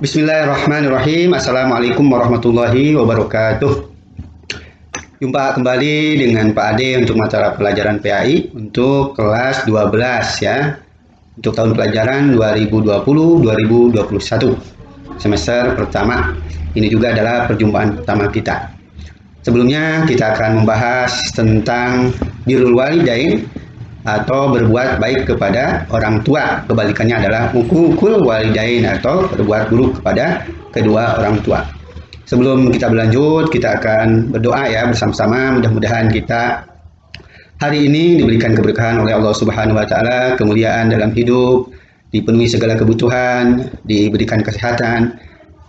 Bismillahirrahmanirrahim. Assalamualaikum warahmatullahi wabarakatuh. Jumpa kembali dengan Pak Ade untuk mata pelajaran PAI untuk kelas 12 ya. Untuk tahun pelajaran 2020-2021 semester pertama. Ini juga adalah perjumpaan pertama kita. Sebelumnya kita akan membahas tentang birrul walidain atau berbuat baik kepada orang tua. Kebalikannya adalah uququl walidain atau berbuat buruk kepada kedua orang tua. Sebelum kita berlanjut, kita akan berdoa ya bersama-sama. Mudah-mudahan kita hari ini diberikan keberkahan oleh Allah Subhanahu wa taala, kemuliaan dalam hidup, dipenuhi segala kebutuhan, diberikan kesehatan,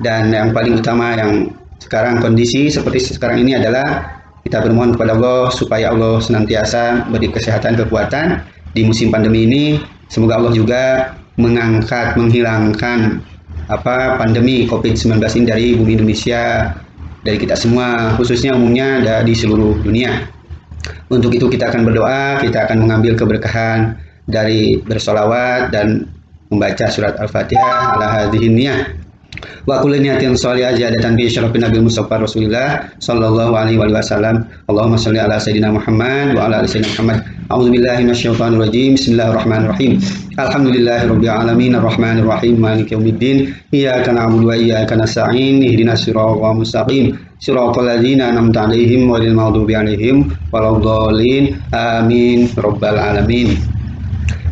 dan yang paling utama yang sekarang kondisi seperti sekarang ini adalah kita bermohon kepada Allah supaya Allah senantiasa beri kesehatan, kekuatan di musim pandemi ini. Semoga Allah juga menghilangkan pandemi COVID-19 ini dari bumi Indonesia, dari kita semua, khususnya umumnya di seluruh dunia. Untuk itu kita akan berdoa, kita akan mengambil keberkahan dari bersolawat dan membaca surat Al-Fatihah ala hadhihin niyah. Wa kullu niyatin shalihah ziyadatan bi syarafin nabi Mustafa Rasulillah sallallahu alaihi wasallam. Allahumma shalli ala sayidina Muhammad wa ala ali sayyidina Muhammad. A'udzubillahi minasyaitonir rajim. Bismillahirrahmanirrahim. Alhamdulillahirabbil alamin arrahmanir rahim maliki yaumiddin. Iyyaka na'budu wa iyyaka nasta'in. Ihdinas siratal mustaqim. Siratal ladzina an'amta 'alaihim ghairil maghdubi 'alaihim waladdallin. Amin rabbal alamin.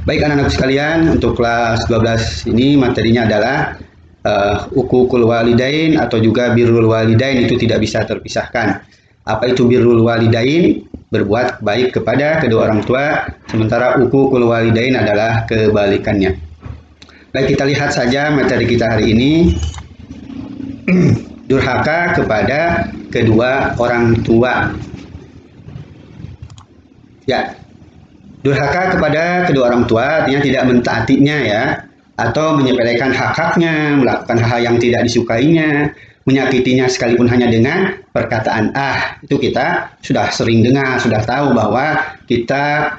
Baik anak-anak sekalian, untuk kelas 12 ini materinya adalah uququl walidain atau juga birrul walidain. Itu tidak bisa terpisahkan. Apa itu birrul walidain? Berbuat baik kepada kedua orang tua, sementara uququl walidain adalah kebalikannya. Baik, kita lihat saja materi kita hari ini. Durhaka kepada kedua orang tua. Ya, durhaka kepada kedua orang tua artinya tidak mentaatinya ya, atau menyepelekan hak-haknya, melakukan hal yang tidak disukainya, menyakitinya sekalipun hanya dengan perkataan itu kita sudah sering dengar, sudah tahu bahwa kita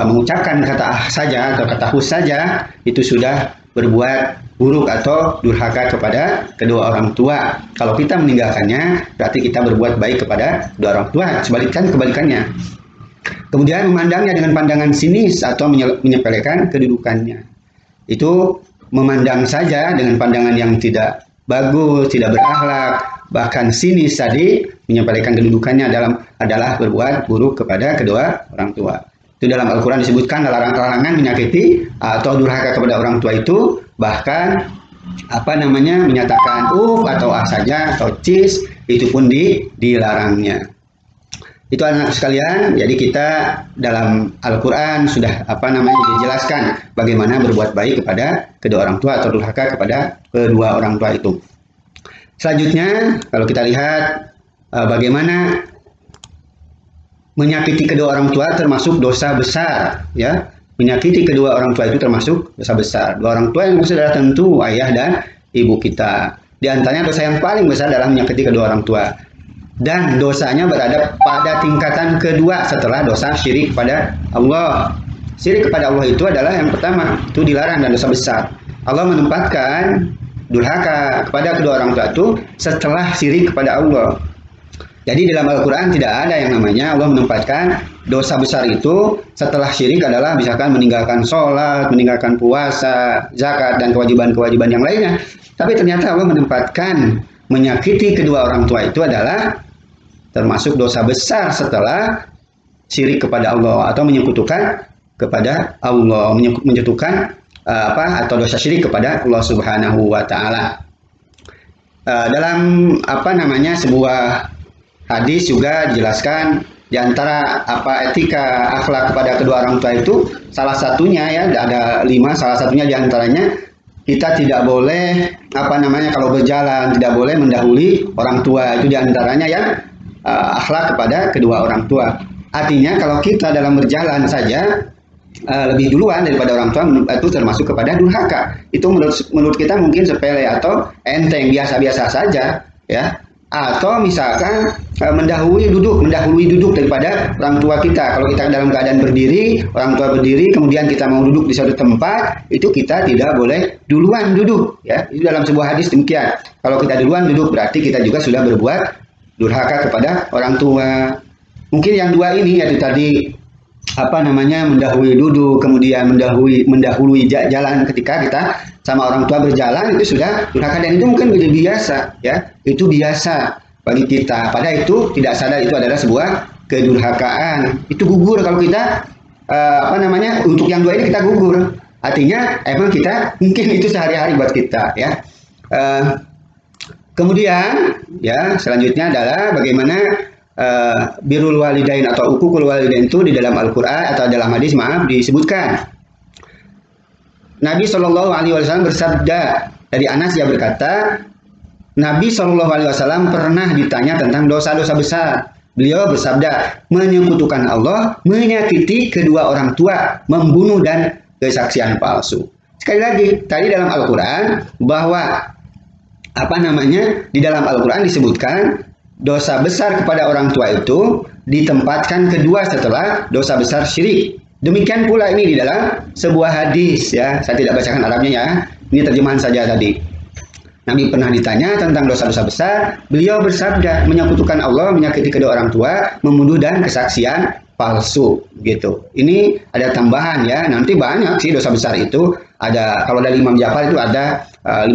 mengucapkan kata saja atau kata hus saja itu sudah berbuat buruk atau durhaka kepada kedua orang tua. Kalau kita meninggalkannya berarti kita berbuat baik kepada kedua orang tua, kebalikannya. Kemudian memandangnya dengan pandangan sinis atau menyepelekan kedudukannya. Itu memandang saja dengan pandangan yang tidak bagus, tidak berakhlak, bahkan sinis tadi, menyepelekan kedudukannya adalah berbuat buruk kepada kedua orang tua. Itu dalam Al-Quran disebutkan larangan menyakiti atau durhaka kepada orang tua itu, bahkan menyatakan atau saja atau cis, itu pun dilarangnya. Itu anak sekalian, jadi kita dalam Al-Quran sudah dijelaskan bagaimana berbuat baik kepada kedua orang tua atau durhaka kepada kedua orang tua itu. Selanjutnya, kalau kita lihat bagaimana menyakiti kedua orang tua termasuk dosa besar, ya. Menyakiti kedua orang tua itu termasuk dosa besar. Dua orang tua yang maksud adalah tentu ayah dan ibu kita. Di antaranya dosa yang paling besar adalah menyakiti kedua orang tua. Dan dosanya berada pada tingkatan kedua setelah dosa syirik kepada Allah. Syirik kepada Allah itu adalah yang pertama, itu dilarang dan dosa besar. Allah menempatkan durhaka kepada kedua orang tua itu setelah syirik kepada Allah. Jadi dalam Al-Quran tidak ada yang namanya Allah menempatkan dosa besar itu setelah syirik adalah misalkan meninggalkan sholat, meninggalkan puasa, zakat, dan kewajiban-kewajiban yang lainnya. Tapi ternyata Allah menempatkan menyakiti kedua orang tua itu adalah termasuk dosa besar setelah syirik kepada Allah atau menyekutukan kepada Allah, menyekutukan atau dosa syirik kepada Allah Subhanahu wa taala. Dalam sebuah hadis juga dijelaskan di antara etika akhlak kepada kedua orang tua itu salah satunya ya ada 5, salah satunya di antaranya kita tidak boleh kalau berjalan tidak boleh mendahului orang tua. Itu di antaranya yang akhlak kepada kedua orang tua. Artinya kalau kita dalam berjalan saja lebih duluan daripada orang tua, itu termasuk kepada durhaka. Itu menurut kita mungkin sepele atau enteng, biasa-biasa saja ya. atau misalkan mendahului duduk daripada orang tua kita. Kalau kita dalam keadaan berdiri, orang tua berdiri, kemudian kita mau duduk di suatu tempat, itu kita tidak boleh duluan duduk, ya. Itu dalam sebuah hadis demikian. Kalau kita duluan duduk, berarti kita juga sudah berbuat durhaka kepada orang tua. Mungkin yang dua ini, yaitu tadi mendahului duduk, kemudian mendahului jalan ketika kita sama orang tua berjalan, itu sudah durhaka, dan itu mungkin menjadi biasa, ya. Itu biasa bagi kita, padahal itu tidak sadar itu adalah sebuah kedurhakaan. Itu gugur kalau kita untuk yang dua ini kita gugur, artinya emang kita mungkin itu sehari-hari buat kita, ya. Kemudian ya selanjutnya adalah bagaimana birrul walidain atau uququl walidain itu di dalam Al-Qur'an atau dalam hadis disebutkan. Nabi Shallallahu Alaihi Wasallam bersabda, dari Anas, dia berkata, Nabi Shallallahu Alaihi Wasallam pernah ditanya tentang dosa-dosa besar. Beliau bersabda, menyekutukan Allah, menyakiti kedua orang tua, membunuh, dan kesaksian palsu. Sekali lagi, tadi dalam Al-Quran bahwa di dalam Al-Quran disebutkan dosa besar kepada orang tua itu ditempatkan kedua setelah dosa besar syirik. Demikian pula ini di dalam sebuah hadis, ya. Saya tidak bacakan Arabnya, ya. Ini terjemahan saja tadi. Nabi pernah ditanya tentang dosa-dosa besar, beliau bersabda, menyekutukan Allah, menyakiti kedua orang tua, membunuh, dan kesaksian palsu, gitu. Ini ada tambahan, ya. Nanti banyak sih dosa besar itu. Ada, kalau dari Imam Ja'far itu ada 15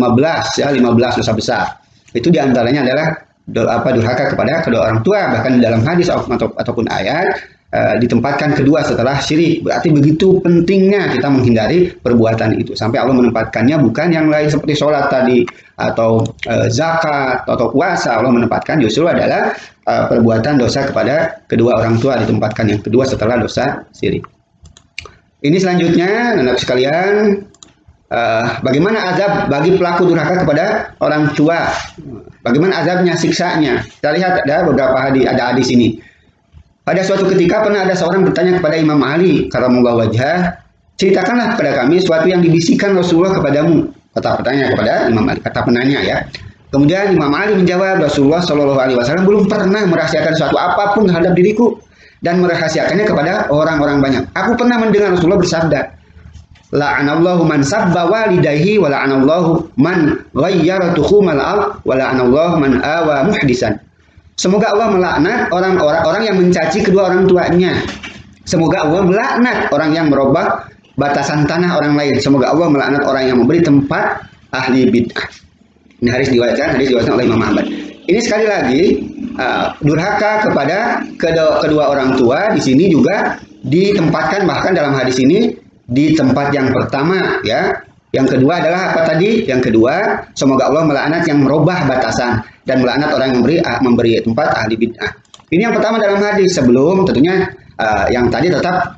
dosa besar. Itu diantaranya adalah durhaka kepada kedua orang tua, bahkan dalam hadis ataupun ayat ditempatkan kedua setelah syirik. Berarti begitu pentingnya kita menghindari perbuatan itu, sampai Allah menempatkannya bukan yang lain seperti sholat tadi atau zakat atau puasa. Allah menempatkan justru adalah perbuatan dosa kepada kedua orang tua, ditempatkan yang kedua setelah dosa syirik. Ini selanjutnya, anak sekalian, bagaimana azab bagi pelaku durhaka kepada orang tua? Bagaimana azabnya, siksanya? Kita lihat ada beberapa hadis ini. Pada suatu ketika pernah ada seorang bertanya kepada Imam Ali karramallahu wajhah, ceritakanlah kepada kami suatu yang dibisikkan Rasulullah kepadamu. Kata pertanyaan kepada Imam Ali, kata penanya, ya. Kemudian Imam Ali menjawab, Rasulullah Shallallahu Alaihi Wasallam belum pernah merahasiakan suatu apapun terhadap diriku dan merahasiakannya kepada orang-orang banyak. Aku pernah mendengar Rasulullah bersabda, la'anallahu man sabba walidayhi wa la'anallahu man ghayyara tuhumal ard wa la'anallahu man awa muhdisan. Semoga Allah melaknat orang yang mencaci kedua orang tuanya. Semoga Allah melaknat orang yang merubah batasan tanah orang lain. Semoga Allah melaknat orang yang memberi tempat ahli bid'ah. Ini hadis diriwayatkan oleh Imam Ahmad. Ini sekali lagi durhaka kepada kedua orang tua di sini juga ditempatkan, bahkan dalam hadis ini di tempat yang pertama, ya. Yang kedua adalah apa tadi? Yang kedua, semoga Allah melaknat yang merubah batasan dan melaknat orang yang memberi tempat ahli bid'ah. Ini yang pertama dalam hadis. Sebelum tentunya yang tadi tetap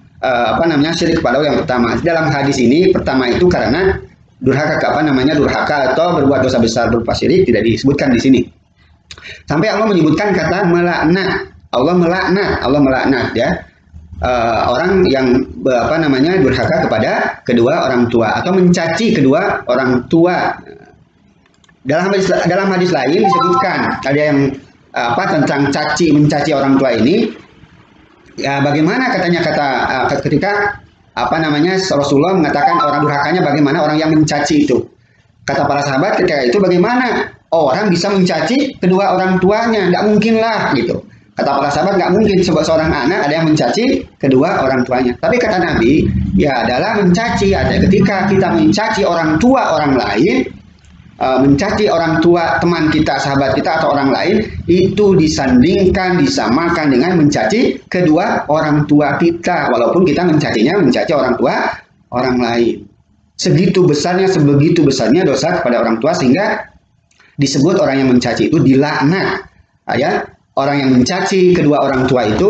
syirik kepada Allah yang pertama. Dalam hadis ini pertama itu karena durhaka durhaka atau berbuat dosa besar berupa syirik tidak disebutkan di sini. Sampai Allah menyebutkan kata melaknat. Allah melaknat, ya. Orang yang durhaka kepada kedua orang tua atau mencaci kedua orang tua. Dalam hadis lain disebutkan ada yang tentang mencaci orang tua ini. Ya, bagaimana ketika Rasulullah mengatakan orang durhakanya bagaimana orang yang mencaci itu. Kata para sahabat ketika itu, bagaimana orang bisa mencaci kedua orang tuanya? Tidak mungkinlah, gitu. Kata para sahabat, nggak mungkin seorang anak ada yang mencaci kedua orang tuanya. Tapi kata Nabi, ya adalah mencaci. Ada ketika kita mencaci orang tua orang lain, mencaci orang tua teman kita, sahabat kita atau orang lain, itu disandingkan, disamakan dengan mencaci kedua orang tua kita. Walaupun kita mencaci orang tua orang lain. Sebegitu besarnya dosa kepada orang tua sehingga disebut orang yang mencaci itu dilaknat, ya. Orang yang mencaci kedua orang tua itu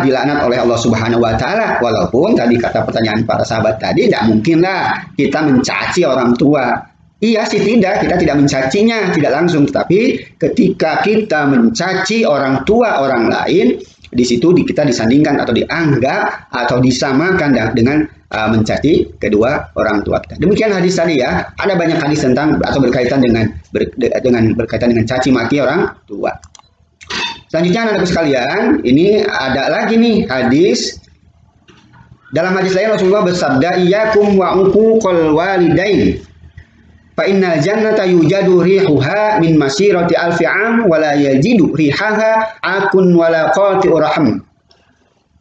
dilaknat oleh Allah Subhanahu wa taala. Walaupun tadi kata pertanyaan para sahabat tadi, tidak mungkinlah kita mencaci orang tua. Iya sih, kita tidak mencacinya tidak langsung, tetapi ketika kita mencaci orang tua orang lain, di situ kita disandingkan atau dianggap atau disamakan dengan mencaci kedua orang tua kita. Demikian hadis tadi ya. Ada banyak hadis tentang atau berkaitan dengan berkaitan dengan caci maki orang tua. Selanjutnya anak-anakku sekalian, ini ada lagi nih hadis. Dalam hadis lain Rasulullah bersabda, "Iyyakum wa uquqal walidain. Fa innal jannata yujadu rihuha min masirati alfi am wa la yajidu rihaha akun wala qati'ur rahim."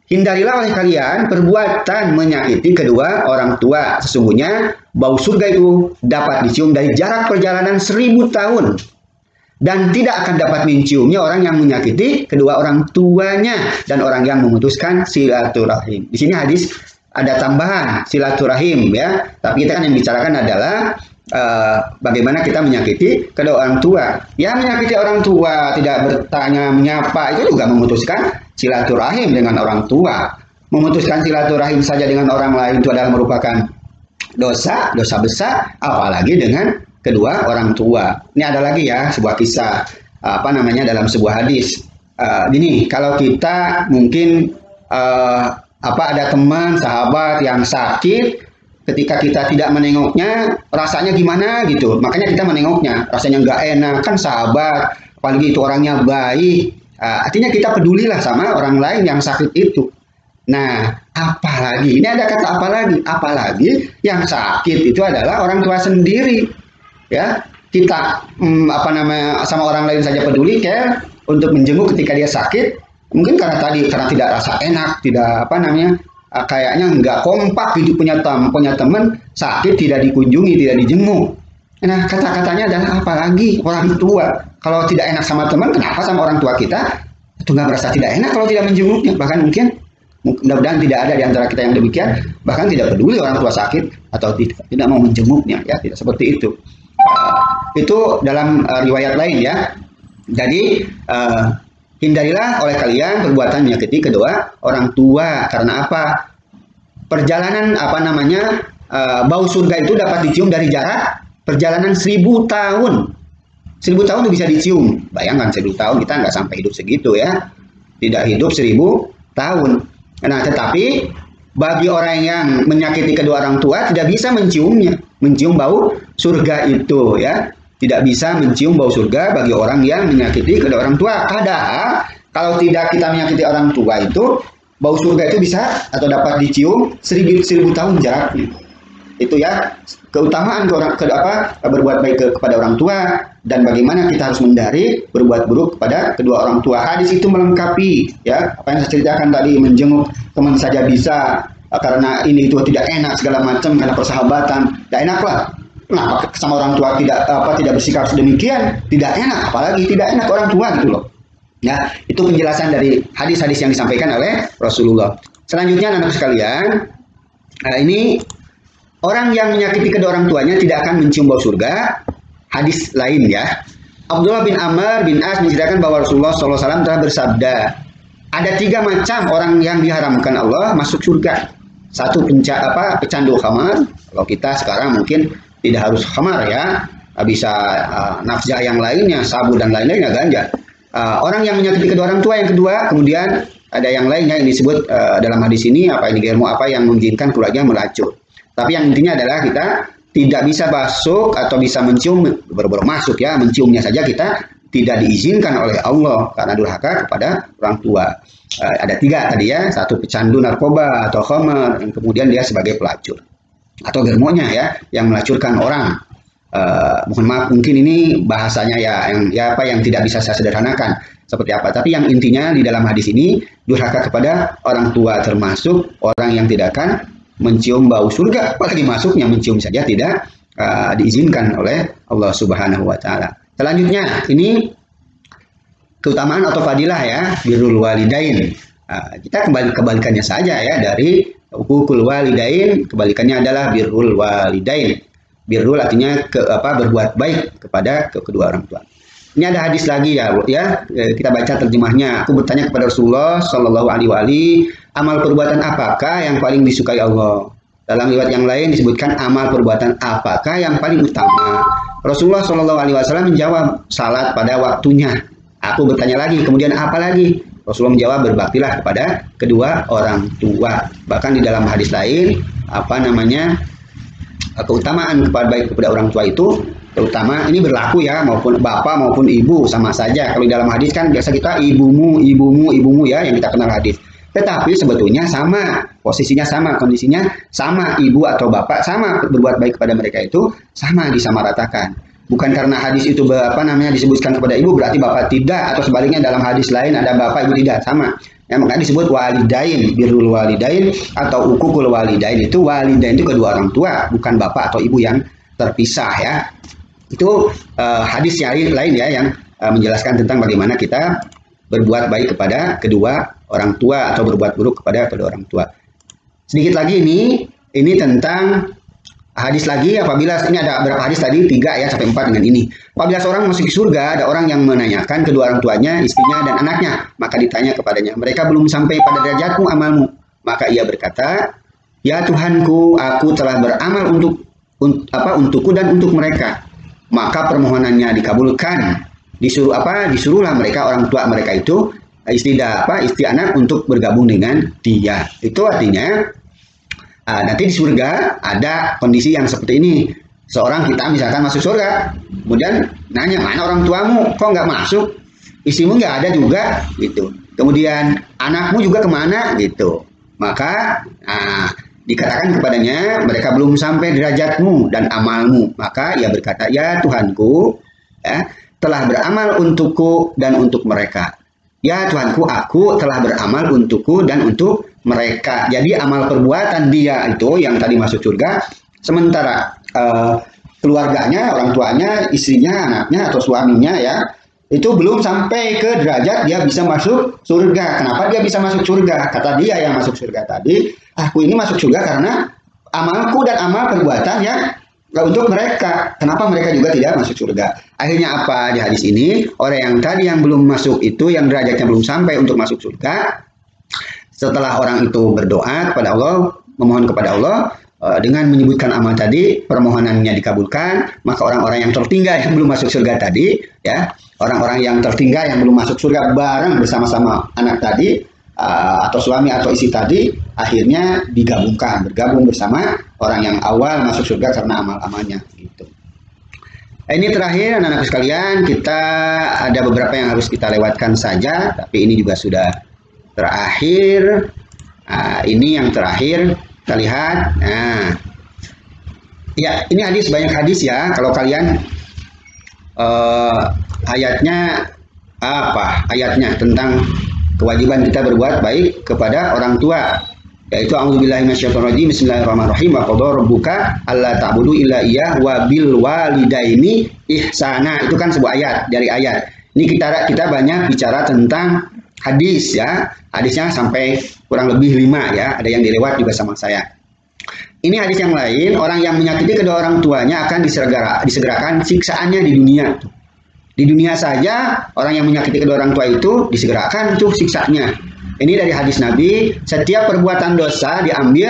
Hindarilah oleh kalian perbuatan menyakiti kedua orang tua. Sesungguhnya bau surga itu dapat dicium dari jarak perjalanan 1000 tahun. Dan tidak akan dapat menciumnya orang yang menyakiti kedua orang tuanya dan orang yang memutuskan silaturahim. Di sini hadis ada tambahan silaturahim ya. Tapi kita kan yang bicarakan adalah bagaimana kita menyakiti kedua orang tua. Ya, menyakiti orang tua, tidak bertanya menyapa, itu juga memutuskan silaturahim dengan orang tua. Memutuskan silaturahim saja dengan orang lain itu adalah merupakan dosa besar, apalagi dengan kedua orang tua. Ini ada lagi ya sebuah kisah dalam sebuah hadis. Gini, kalau kita mungkin ada teman sahabat yang sakit, ketika kita tidak menengoknya, rasanya gimana gitu. Makanya kita menengoknya, rasanya nggak enak kan sahabat, apalagi itu orangnya baik. Artinya kita pedulilah sama orang lain yang sakit itu. Nah, apalagi ini ada kata apalagi yang sakit itu adalah orang tua sendiri. Ya, kita sama orang lain saja peduli untuk menjenguk ketika dia sakit, mungkin karena tidak rasa enak, tidak kayaknya nggak kompak gitu, punya teman sakit tidak dikunjungi, tidak dijenguk. Nah, kata-katanya adalah apalagi orang tua. Kalau tidak enak sama teman, kenapa sama orang tua kita itu nggak merasa tidak enak kalau tidak menjenguknya? Bahkan mungkin mudah-mudahan tidak ada di antara kita yang demikian, bahkan tidak peduli orang tua sakit atau tidak mau menjenguknya, ya, tidak seperti itu. Itu dalam riwayat lain ya. Jadi hindarilah oleh kalian perbuatan menyakiti kedua orang tua. Karena apa? Perjalanan bau surga itu dapat dicium dari jarak perjalanan 1000 tahun. 1000 tahun itu bisa dicium. Bayangkan 1000 tahun, kita nggak sampai hidup segitu ya. Tidak hidup 1000 tahun. Nah, tetapi bagi orang yang menyakiti kedua orang tua tidak bisa menciumnya, mencium bau surga itu ya. Tidak bisa mencium bau surga bagi orang yang menyakiti kedua orang tua. Padahal kalau tidak kita menyakiti orang tua itu, bau surga itu bisa atau dapat dicium 1000 tahun jaraknya. Itu ya keutamaan berbuat baik kepada orang tua dan bagaimana kita harus menghindari berbuat buruk kepada kedua orang tua. Hadis itu melengkapi ya apa yang saya ceritakan tadi, menjenguk teman saja bisa karena ini itu tidak enak segala macam karena persahabatan, tidak enak lah. Kenapa sama orang tua tidak bersikap sedemikian, tidak enak, apalagi tidak enak orang tua gitu loh. Ya, itu penjelasan dari hadis-hadis yang disampaikan oleh Rasulullah. Selanjutnya anak sekalian, ini orang yang menyakiti kedua orang tuanya tidak akan mencium bau surga. Hadis lain ya. Abdullah bin Amr bin As menceritakan bahwa Rasulullah SAW telah bersabda, ada 3 macam orang yang diharamkan Allah masuk surga. Satu pecandu khamar. Kalau kita sekarang mungkin tidak harus khamar ya, bisa nafzah yang lainnya, sabu dan lain-lainnya, ganja. Orang yang menyakiti kedua orang tua yang kedua, kemudian ada yang lainnya yang disebut dalam hadis ini ilmu yang mengizinkan keluarga melacur. Tapi yang intinya adalah kita tidak bisa masuk atau bisa mencium, baru masuk ya, menciumnya saja kita tidak diizinkan oleh Allah karena durhaka kepada orang tua. Ada 3 tadi ya, satu pecandu narkoba atau khamar, yang kemudian dia sebagai pelacur atau germonya ya, yang melacurkan orang. Mohon maaf mungkin ini bahasanya yang tidak bisa saya sederhanakan seperti apa, tapi yang intinya di dalam hadis ini durhaka kepada orang tua, termasuk orang yang tidak akan mencium bau surga, apalagi masuknya mencium saja tidak diizinkan oleh Allah Subhanahu wa taala. Selanjutnya ini keutamaan atau fadilah ya, birrul walidain. Kita kebalikannya saja ya dari uququl walidain, kebalikannya adalah birrul walidain. Birrul artinya berbuat baik kepada kedua orang tua. Ini ada hadis lagi ya, kita baca terjemahnya. Aku bertanya kepada Rasulullah Shallallahu Alaihi Wasallam, amal perbuatan apakah yang paling disukai Allah? Dalam riwayat yang lain disebutkan amal perbuatan apakah yang paling utama? Rasulullah Shallallahu Alaihi Wasallam menjawab, salat pada waktunya. Aku bertanya lagi, kemudian apa lagi? Rasulullah menjawab, berbaktilah kepada kedua orang tua. Bahkan di dalam hadis lain, keutamaan baik kepada orang tua itu terutama ini berlaku ya, maupun bapak maupun ibu sama saja. Kalau di dalam hadis kan biasa kita ibumu ya yang kita kenal hadis. Tetapi sebetulnya sama, posisinya sama, kondisinya sama, ibu atau bapak sama, berbuat baik kepada mereka itu sama, disamaratakan. Bukan karena hadis itu disebutkan kepada ibu berarti bapak tidak, atau sebaliknya dalam hadis lain ada bapak ibu tidak, sama. Ya, maka disebut walidain, birrul walidain atau ukukul walidain. Itu walidain itu kedua orang tua, bukan bapak atau ibu yang terpisah ya. Itu hadis yang lain ya yang menjelaskan tentang bagaimana kita berbuat baik kepada kedua orang tua atau berbuat buruk kepada kedua orang tua. Sedikit lagi ini tentang hadis lagi, apabila ini ada berapa hadis tadi, 3 ya sampai 4 dengan ini. Apabila seorang masuk surga, ada orang yang menanyakan kedua orang tuanya, istrinya dan anaknya, maka ditanya kepadanya, mereka belum sampai pada derajatmu amalmu. Maka ia berkata, ya Tuhanku, aku telah beramal untukku dan untuk mereka. Maka permohonannya dikabulkan. Disuruhlah mereka, orang tua mereka itu, istri anak untuk bergabung dengan dia. Itu artinya nanti di surga ada kondisi yang seperti ini. Seorang kita misalkan masuk surga, kemudian nanya, mana orang tuamu, kok nggak masuk? Istrimu nggak ada juga, gitu. Kemudian anakmu juga kemana, gitu. Maka dikatakan kepadanya, mereka belum sampai derajatmu dan amalmu. Maka ia berkata, ya Tuhanku, ya, telah beramal untukku dan untuk mereka. Ya Tuhanku, aku telah beramal untukku dan untuk mereka. Jadi amal perbuatan dia itu yang tadi masuk surga, sementara keluarganya, orang tuanya, istrinya, anaknya atau suaminya ya, itu belum sampai ke derajat dia bisa masuk surga. Kenapa dia bisa masuk surga? Kata dia yang masuk surga tadi, aku ini masuk surga karena amalku dan amal perbuatan ya untuk mereka. Kenapa mereka juga tidak masuk surga? Akhirnya apa di hadis ini? Orang yang tadi yang belum masuk itu, yang derajatnya belum sampai untuk masuk surga, setelah orang itu berdoa kepada Allah, memohon kepada Allah, dengan menyebutkan amal tadi, permohonannya dikabulkan, maka orang-orang yang tertinggal yang belum masuk surga tadi, ya, orang-orang yang tertinggal yang belum masuk surga bareng bersama-sama anak tadi, atau suami atau istri tadi, akhirnya bergabung bersama orang yang awal masuk surga karena amal-amalnya gitu. Ini terakhir anak-anakku sekalian, kita ada beberapa yang harus kita lewatkan saja, tapi ini juga sudah terakhir. Ini yang terakhir, kita lihat. Ya, ini banyak hadis ya. Kalau kalian ayatnya tentang kewajiban kita berbuat baik kepada orang tua, yaitu a'udzubillahi minasyaitonirrajim, bismillahirrahmanirrahim, wa qadara rabbuka alla ta'budu illa iyyah wa bil walidaini ihsana. Itu kan sebuah ayat dari ayat. Ini kita banyak bicara tentang hadis ya. Hadisnya sampai kurang lebih 5 ya. Ada yang dilewat juga sama saya. Ini hadis yang lain, orang yang menyakiti kedua orang tuanya akan disegerakan siksaannya di dunia. Di dunia saja orang yang menyakiti kedua orang tua itu disegerakan tuh siksanya. Ini dari hadis Nabi, setiap perbuatan dosa diampuni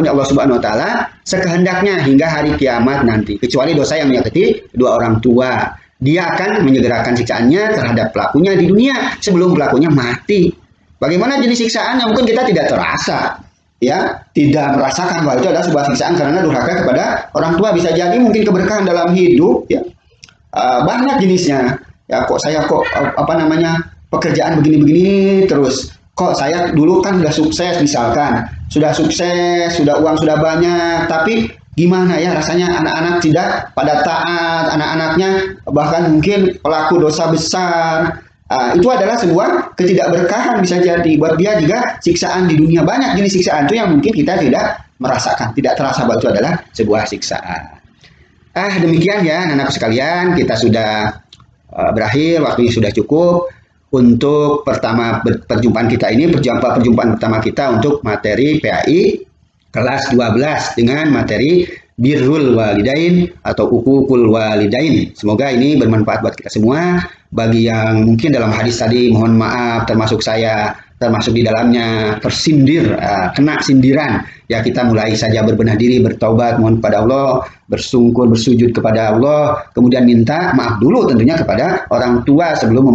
Allah Subhanahu wa taala sekehendaknya hingga hari kiamat nanti, kecuali dosa yang menyakiti kedua orang tua. Dia akan menyegerakan siksaannya terhadap pelakunya di dunia sebelum pelakunya mati. Bagaimana jenis siksaan yang mungkin kita tidak terasa, ya, tidak merasakan bahwa itu adalah sebuah siksaan karena durhaka kepada orang tua. Bisa jadi mungkin keberkahan dalam hidup, ya, banyak jenisnya. Ya, pekerjaan begini-begini terus. Kok saya dulu kan sudah sukses misalkan, sudah uang sudah banyak, tapi gimana ya rasanya anak-anak tidak pada taat, anak-anaknya bahkan mungkin pelaku dosa besar. Itu adalah sebuah ketidakberkahan, bisa jadi buat dia juga siksaan di dunia. Banyak jenis siksaan itu yang mungkin kita tidak merasakan, tidak terasa bahwa itu adalah sebuah siksaan. Demikian ya anak-anak sekalian, kita sudah berakhir, waktunya sudah cukup untuk perjumpaan kita ini, perjumpaan pertama kita untuk materi PAI kelas 12 dengan materi birrul walidain atau ukukul walidain. Semoga ini bermanfaat buat kita semua. Bagi yang mungkin dalam hadis tadi, mohon maaf termasuk saya, termasuk di dalamnya tersindir, kena sindiran, ya kita mulai saja berbenah diri, bertaubat, mohon kepada Allah, bersungkur, bersujud kepada Allah, kemudian minta maaf dulu tentunya kepada orang tua sebelum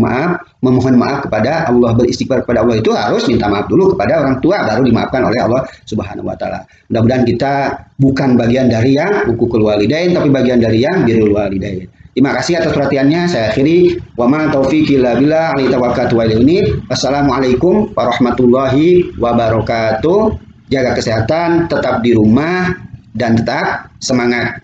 memohon maaf kepada Allah, beristighfar kepada Allah itu harus minta maaf dulu kepada orang tua, baru dimaafkan oleh Allah Subhanahu wa taala. Mudah-mudahan kita bukan bagian dari yang hukukul walidain, tapi bagian dari yang birrul walidain. Terima kasih atas perhatiannya. Saya akhiri. Wa ma taufiqi illa billah, alaihi tawakkaltu wa ilaihi unib. Wassalamualaikum warahmatullahi wabarakatuh. Jaga kesehatan, tetap di rumah dan tetap semangat.